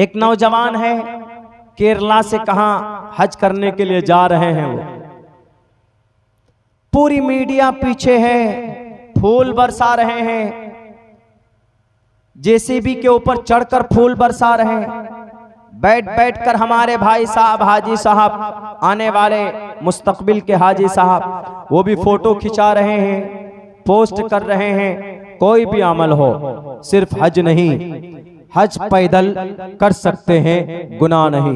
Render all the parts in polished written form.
एक नौजवान है, केरला से कहां हज करने के लिए जा रहे हैं। वो पूरी मीडिया पीछे है, फूल बरसा रहे हैं, जेसीबी के ऊपर चढ़कर फूल बरसा रहे हैं। बैठ बैठ कर हमारे भाई साहब, हाजी साहब, आने वाले मुस्तकबिल के हाजी साहब, वो भी फोटो खिंचा रहे हैं, पोस्ट कर रहे हैं। कोई भी अमल हो, सिर्फ हज नहीं, हज पैदल कर सकते हैं, गुनाह नहीं।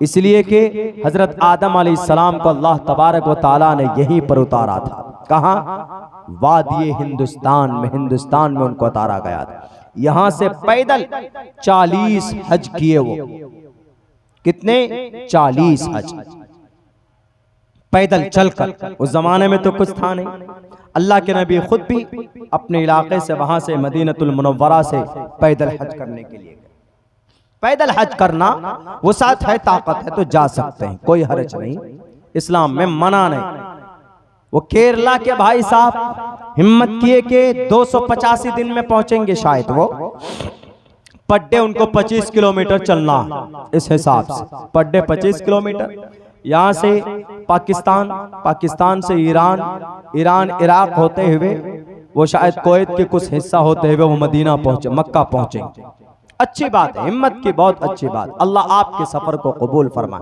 इसलिए कि हजरत आदम अलैहिस्सलाम को अल्लाह तबारक व तआला ने यहीं पर उतारा था। कहां? वादिये हिंदुस्तान में, हिंदुस्तान में उनको उतारा गया था। यहां से पैदल 40 हज किए वो। कितने? 40 हज पैदल चलकर। उस जमाने में तो कुछ था नहीं। अल्लाह के नबी खुद भी अपने इलाके से, वहां से मदीनतुल मुनव्वरा से पैदल हज करने के लिए गए। पैदल हज करना वो साथ है, ताकत है तो जा सकते हैं, कोई हर्ज नहीं, इस्लाम में मना नहीं। वो केरला के भाई साहब हिम्मत किए कि 285 दिन में पहुंचेंगे शायद। वो पर डे उनको 25 किलोमीटर चलना, इस हिसाब से पर डे 25 किलोमीटर। यहाँ से पाकिस्तान, पाकिस्तान से ईरान, ईरान इराक होते हुए वो शायद कुवैत के कुछ हिस्सा होते हुए वो मदीना पहुंचे, मक्का पहुंचेंगे। अच्छी बात है, हिम्मत की बहुत अच्छी बात। अल्लाह आपके सफर को कबूल फरमाए।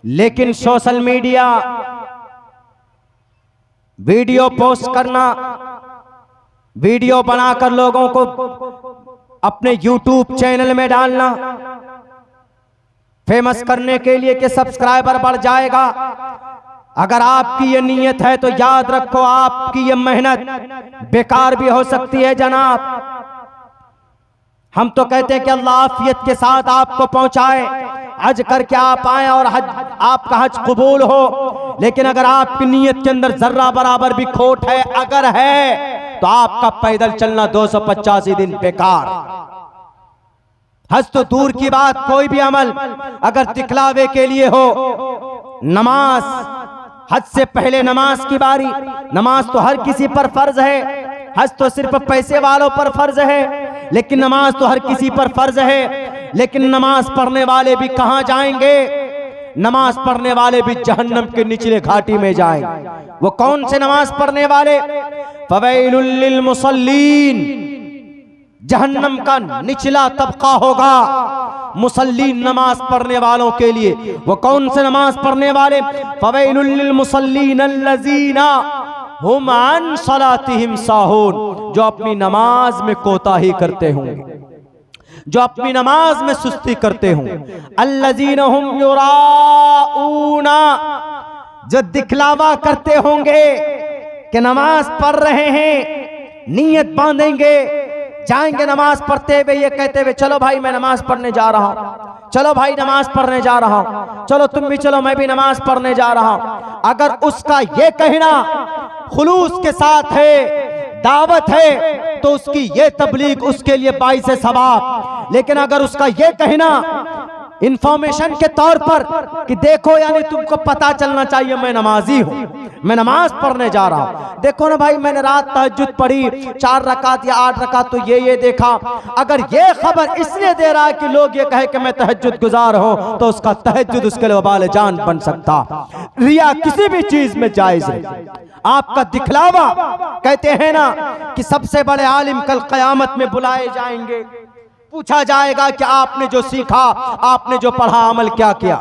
लेकिन सोशल मीडिया, वीडियो पोस्ट करना, वीडियो बनाकर लोगों को अपने यूट्यूब चैनल में डालना, फेमस करने के लिए कि सब्सक्राइबर बढ़ जाएगा। अगर आपकी ये नीयत है तो याद रखो, आपकी ये मेहनत बेकार भी हो सकती है जनाब। हम तो कहते हैं कि अल्लाह आफियत के साथ आपको पहुंचाए, हज करके आप आए और हज, आपका हज कबूल हो। लेकिन अगर आपकी नीयत के अंदर जर्रा बराबर भी खोट है, अगर है, तो आपका पैदल चलना 285 दिन बेकार। हज तो दूर की बात, कोई भी अमल अगर दिखलावे के लिए हो, नमाज, हज से पहले नमाज की बारी। नमाज तो हर किसी पर फर्ज है, हज तो सिर्फ पैसे वालों पर फर्ज है, लेकिन नमाज तो हर किसी पर फर्ज है। लेकिन नमाज पढ़ने वाले भी कहां जाएंगे? नमाज पढ़ने वाले भी जहन्नम के निचले घाटी में जाएंगे। वो कौन से नमाज पढ़ने वाले? फवैलुल लिल मुसल्लीन, जहन्नम का निचला तबका होगा मुसल्लीन, नमाज पढ़ने वालों के लिए। वो कौन से नमाज पढ़ने वाले? फवैलुल लिल मुसल्लीन अल्लज़ीना हुम अन सलातिहिम साहून, जो अपनी नमाज में कोताही करते होंगे, जो अपनी नमाज में सुस्ती करते होंगे। अल्लज़ीना हुम युराऊना, जो दिखलावा करते होंगे कि नमाज पढ़ रहे हैं, नीयत बांधेंगे, जाएंगे नमाज पढ़ते हुए ये कहते हुए, चलो भाई मैं नमाज पढ़ने जा रहा हूं, चलो भाई नमाज पढ़ने जा रहा हूं, चलो तुम भी चलो मैं भी नमाज पढ़ने जा रहा हूं। अगर उसका ये कहना खुलूस के साथ है, दावत है, तो उसकी ये तबलीग उसके लिए बाइस सवाब। लेकिन अगर उसका ये कहना इंफॉर्मेशन के तौर पर कि देखो, यानी तुमको पता चलना चाहिए मैं नमाजी हूं, मैं नमाज पढ़ने जा रहा हूं, देखो ना भाई मैंने रात तहज्जुद पढ़ी 4 रकात या 8 रकात, तो ये देखा। अगर ये खबर इसलिए दे रहा है कि लोग ये कहे कि मैं तहज्जुद गुजार हूं, तो उसका तहज्जुद उसके लिए वबाल जान बन सकता। रिया किसी भी चीज में जायज है। आपका दिखलावा, कहते हैं ना कि सबसे बड़े आलिम कल कयामत में बुलाए जाएंगे, पूछा जाएगा कि आपने जो सीखा, आपने जो पढ़ा, अमल क्या किया?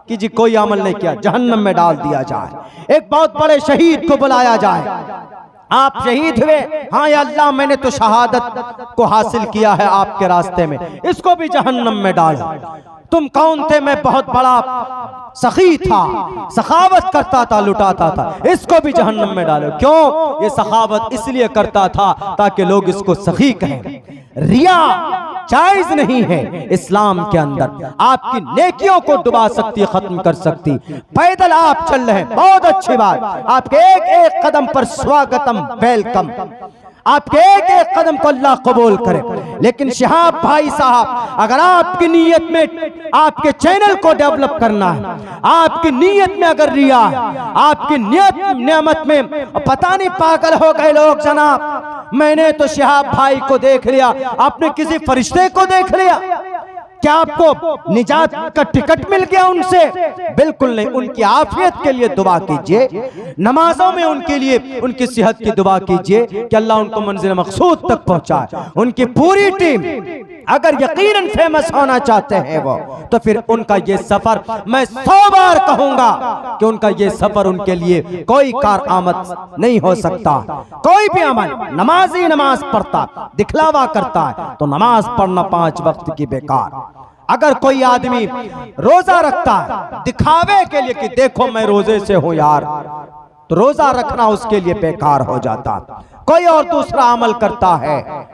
कि जी कोई अमल नहीं किया, जहन्नम में डाल दिया जाए। एक बहुत बड़े शहीद को बुलाया जाए, आप शहीद हुए, हाँ या अल्लाह मैंने तो शहादत को हासिल किया है आपके रास्ते में, इसको भी जहन्नम में डाला। तुम कौन थे? मैं बहुत बड़ा सखी था, सखावत करता था, लुटाता था, इसको भी जहन्नम में डालो। क्यों? ये सखावत इसलिए करता था ताकि लोग इसको सखी कहें। रिया जायज नहीं है इस्लाम के अंदर, आपकी नेकियों को डुबा सकती, खत्म कर सकती। पैदल आप चल रहे हैं, बहुत अच्छी बात, आपके एक एक कदम पर स्वागतम, वेलकम, आपके एक एक कदम को अल्लाह कबूल करे। लेकिन शिहाब भाई साहब, अगर आपकी नीयत में आपके चैनल को डेवलप करना है, आपकी नीयत में अगर रिया है, आपकी नियमत में पता नहीं पागल हो गए लोग जनाब। मैंने तो शिहाब भाई को देख लिया, आपने किसी फरिश्ते को देख लिया, क्या आपको निजात का टिकट मिल गया उनसे? बिल्कुल नहीं। उनकी आफियत के लिए दुआ कीजिए, नमाजों में उनके लिए उनकी सेहत की दुआ कीजिए कि अल्लाह उनको मंजिल मकसूद तक पहुंचाए। उनकी पूरी टीम अगर यकीनन फेमस होना चाहते हैं वो, तो फिर उनका ये सफर, मैं 100 बार कहूंगा कि उनका ये सफर उनके लिए कोई कारआमद नहीं हो सकता। कोई भी अमल, नमाजी नमाज पढ़ता दिखलावा करता है तो नमाज पढ़ना 5 वक्त की बेकार। अगर कोई आदमी रोजा रखता है दिखावे के लिए कि देखो मैं रोजे से हूं यार, तो रोजा रखना उसके लिए बेकार हो जाता। कोई और दूसरा अमल करता है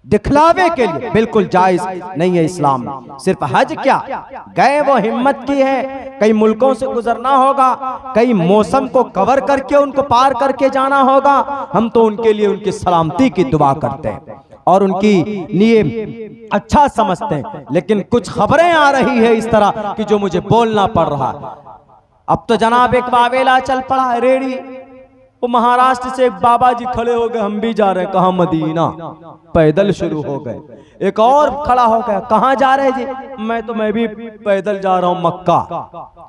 दिखलावे के लिए, बिल्कुल जायज नहीं है इस्लाम में। सिर्फ हज क्या, गए वो हिम्मत की है, कई मुल्कों से गुजरना होगा, कई मौसम को कवर करके उनको पार करके जाना होगा। हम तो उनके लिए उनकी सलामती की दुआ करते हैं और उनकी लिए अच्छा समझते हैं। लेकिन कुछ खबरें आ रही है इस तरह कि जो मुझे बोलना पड़ रहा। अब तो जनाब एक वावेला चल पड़ा है रेडी, वो महाराष्ट्र से एक बाबा जी खड़े हो गए, हम भी जा रहे हैं। कहाँ? मदीना। पैदल शुरू हो गए। एक और खड़ा हो गया, कहाँ जा रहे जी? मैं भी पैदल जा रहा हूँ मक्का।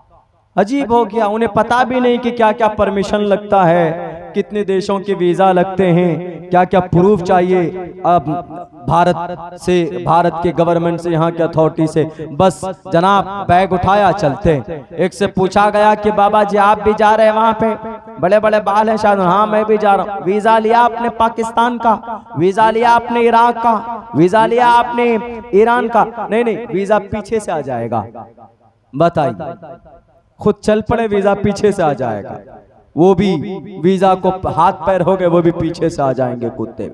अजीब हो गया, उन्हें पता भी नहीं कि क्या क्या परमिशन लगता है, कितने देशों के वीजा लगते हैं, क्या क्या प्रूफ चाहिए। अब भारत के गवर्नमेंट से, यहाँ के अथॉरिटी से, बस जनाब बैग उठाया चलते। एक से पूछा गया कि बाबा जी आप भी जा रहे हैं वहां पे? बड़े बड़े बाल हैं शायद। हाँ मैं भी जा रहा हूँ। वीजा लिया आपने पाकिस्तान का? वीजा लिया आपने इराक का? वीजा लिया आपने ईरान का? नहीं, वीजा पीछे से आ जाएगा। बताइए, खुद चल पड़े, वीजा पीछे से आ जाएगा। वो भी वीजा को हाथ पैर हो गए, वो भी पीछे से आ जाएंगे कुत्ते।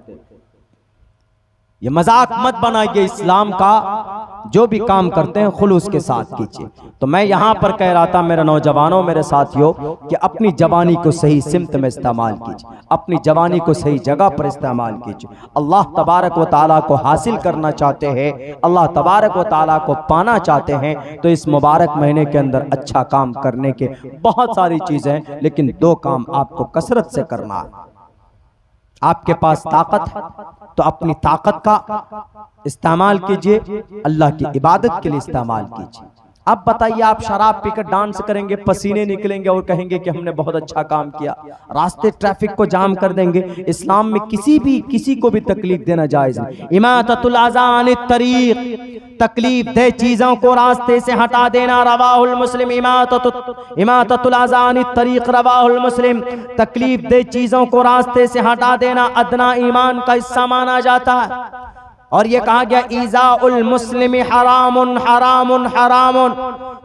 ये मजाक मत बनाइए। इस्लाम का जो भी काम करते हैं खुलूस के साथ कीजिए। तो मैं यहाँ पर कह रहा था मेरे नौजवानों, मेरे साथियों, कि अपनी जवानी को सही सिमत में इस्तेमाल कीजिए, अपनी जवानी को सही जगह पर इस्तेमाल कीजिए। अल्लाह तबारक व ताला को हासिल करना चाहते हैं, अल्लाह तबारक व ताला को पाना चाहते हैं, तो इस मुबारक महीने के अंदर अच्छा काम करने के बहुत सारी चीजें हैं, लेकिन 2 काम आपको कसरत से करना है। आपके पास ताकत है तो अपनी ताकत का इस्तेमाल कीजिए, अल्लाह की इबादत के लिए इस्तेमाल कीजिए। अब बताइए, आप शराब पीकर डांस करेंगे, पसीने निकलेंगे और कहेंगे कि हमने बहुत अच्छा काम किया, रास्ते ट्रैफिक को जाम कर देंगे। इस्लाम में किसी को भी तकलीफ देना जायज नहीं। इमाततुल अज़ान तरीक, तकलीफ दे चीजों को रास्ते से हटा देना। रवाहुल मुस्लिम। इमाततुल अज़ान तरीक रवाहुल मुस्लिम। तकलीफ दे चीजों को रास्ते से हटा देना अदना ईमान का हिस्सा माना जाता है। और ये कहा गया ईज़ाउल मुस्लिमी हरामुन हरामुन हरामुन,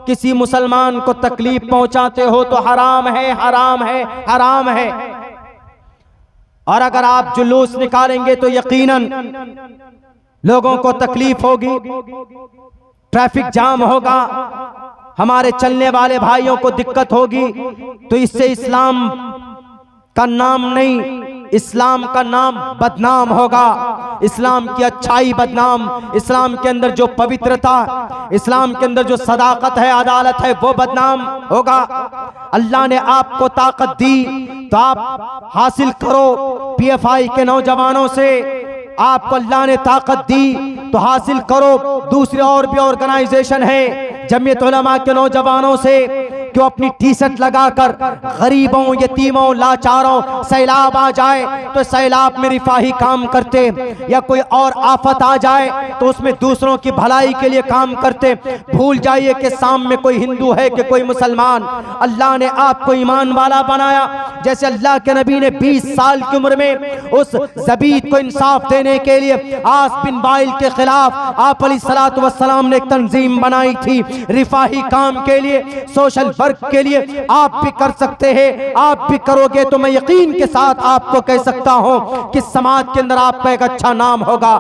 किसी मुसलमान को तकलीफ पहुंचाते हो तो हराम है, हराम है, हराम है। और अगर आप जुलूस निकालेंगे तो यकीनन लोगों को तकलीफ होगी, ट्रैफिक जाम होगा, हमारे चलने वाले भाइयों को दिक्कत होगी। तो इससे इस्लाम का नाम नहीं, इस्लाम का नाम बदनाम होगा। इस्लाम की अच्छाई बदनाम, इस्लाम के अंदर जो पवित्रता, इस्लाम के अंदर जो सदाकत है, अदालत है, वो बदनाम होगा। अल्लाह ने आपको ताकत दी तो आप हासिल करो। पीएफआई के नौजवानों से आपको अल्लाह ने ताकत दी तो हासिल करो। दूसरे और भी ऑर्गेनाइजेशन है, जमीयत उलमा के नौजवानों से कि वो अपनी टी शर्ट लगाकर गरीबों, यतीमों, लाचारों, सैलाब आ जाए तो सैलाब में रिफाही काम करते, या कोई और आफत आ जाए तो उसमें दूसरों की भलाई के लिए काम करते। भूल जाइए कि सामने कोई हिंदू है कि कोई मुसलमान। अल्लाह ने आपको ईमान वाला बनाया। जैसे अल्लाह के नबी ने 20 साल की उम्र में उस ज़बीद को इंसाफ देने के लिए आस बिन वाइल के खिलाफ आप अलैहिस्सलातु वस्सलाम ने एक तंजीम बनाई थी रिफाही काम के लिए, सोशल वर्क के लिए। आप भी कर सकते हैं, आप भी करोगे तो मैं यकीन के साथ आपको कह सकता हूं कि समाज के अंदर आपका एक अच्छा नाम होगा।